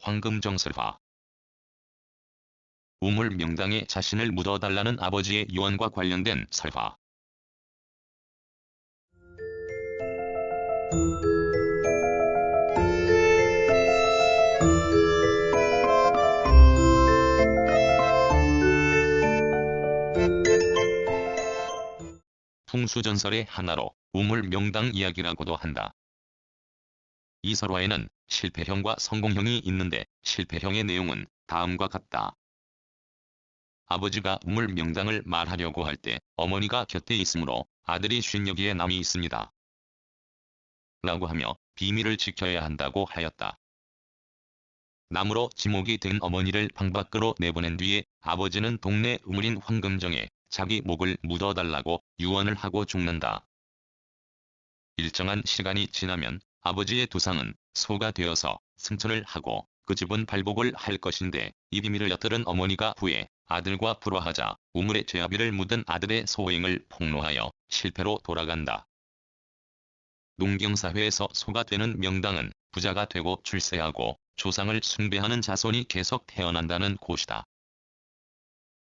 황금정설화. 우물 명당에 자신을 묻어달라는 아버지의 유언과 관련된 설화. 풍수전설의 하나로 우물 명당 이야기라고도 한다. 이 설화에는 실패형과 성공형이 있는데 실패형의 내용은 다음과 같다. 아버지가 우물 명당을 말하려고 할 때 어머니가 곁에 있으므로 아들이 쉰 여기에 남이 있습니다. 라고 하며 비밀을 지켜야 한다고 하였다. 남으로 지목이 된 어머니를 방 밖으로 내보낸 뒤에 아버지는 동네 우물인 황금정에 자기 목을 묻어달라고 유언을 하고 죽는다. 일정한 시간이 지나면 아버지의 두상은 소가 되어서 승천을 하고 그 집은 발복을 할 것인데 이 비밀을 엿들은 어머니가 후에 아들과 불화하자 우물에 죄아비를 묻은 아들의 소행을 폭로하여 실패로 돌아간다. 농경사회에서 소가 되는 명당은 부자가 되고 출세하고 조상을 숭배하는 자손이 계속 태어난다는 곳이다.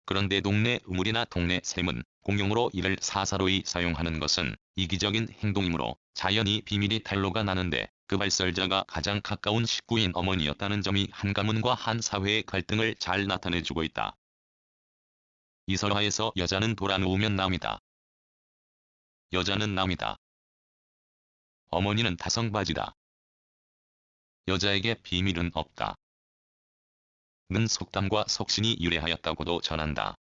그런데 동네 우물이나 동네 샘은 공용으로 이를 사사로이 사용하는 것은 이기적인 행동이므로 자연히 비밀이 탄로가 나는데 그 발설자가 가장 가까운 식구인 어머니였다는 점이 한 가문과 한 사회의 갈등을 잘 나타내주고 있다. 이 설화에서 여자는 돌아누우면 남이다. 여자는 남이다. 어머니는 다성바지다. 여자에게 비밀은 없다. 는 속담과 속신이 유래하였다고도 전한다.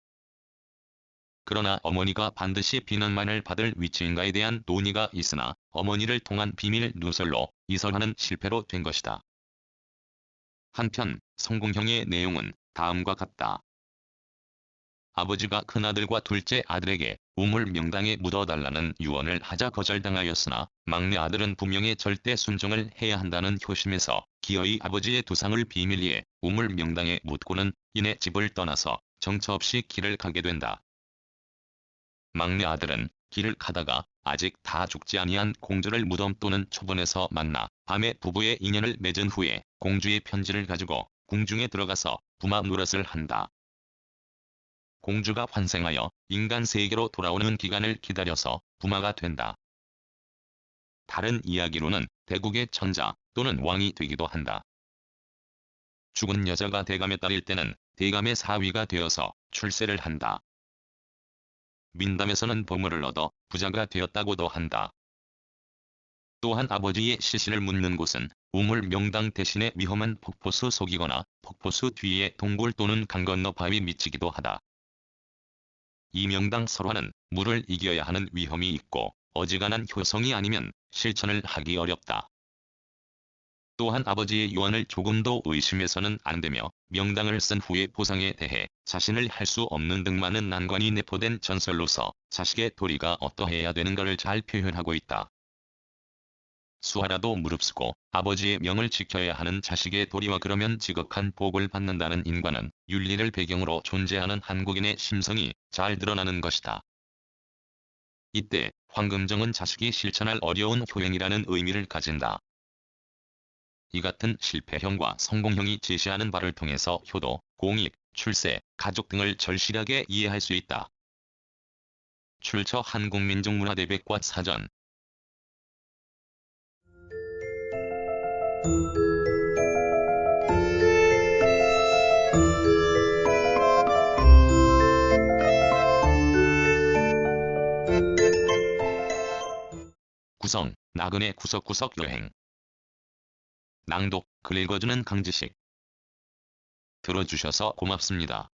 그러나 어머니가 반드시 비난만을 받을 위치인가에 대한 논의가 있으나 어머니를 통한 비밀 누설로 이 설화는 실패로 된 것이다. 한편 성공형의 내용은 다음과 같다. 아버지가 큰아들과 둘째 아들에게 우물 명당에 묻어달라는 유언을 하자 거절당하였으나 막내 아들은 부명에 절대 순종을 해야 한다는 효심에서 기어이 아버지의 두상을 비밀리에 우물 명당에 묻고는 이내 집을 떠나서 정처 없이 길을 가게 된다. 막내 아들은 길을 가다가 아직 다 죽지 아니한 공주를 무덤 또는 초본에서 만나 밤에 부부의 인연을 맺은 후에 공주의 편지를 가지고 궁중에 들어가서 부마 노릇을 한다. 공주가 환생하여 인간 세계로 돌아오는 기간을 기다려서 부마가 된다. 다른 이야기로는 대국의 천자 또는 왕이 되기도 한다. 죽은 여자가 대감에 따를 때는 대감의 사위가 되어서 출세를 한다. 민담에서는 보물을 얻어 부자가 되었다고도 한다. 또한 아버지의 시신을 묻는 곳은 우물 명당 대신에 위험한 폭포수 속이거나 폭포수 뒤에 동굴 또는 강 건너 바위 밑이기도 하다. 이 명당 설화는 물을 이겨야 하는 위험이 있고 어지간한 효성이 아니면 실천을 하기 어렵다. 또한 아버지의 유언을 조금도 의심해서는 안되며 명당을 쓴 후의 보상에 대해 자신을 할 수 없는 등 많은 난관이 내포된 전설로서 자식의 도리가 어떠해야 되는가를 잘 표현하고 있다. 수하라도 무릅쓰고 아버지의 명을 지켜야 하는 자식의 도리와 그러면 지극한 복을 받는다는 인과는 윤리를 배경으로 존재하는 한국인의 심성이 잘 드러나는 것이다. 이때 황금정은 자식이 실천할 어려운 효행이라는 의미를 가진다. 이 같은 실패형과 성공형이 제시하는 바를 통해서 효도, 공익, 출세, 가족 등을 절실하게 이해할 수 있다. 출처 한국민족문화대백과 사전. 구성, 나그네 구석구석 여행. 낭독, 글 읽어주는 강지식. 들어주셔서 고맙습니다.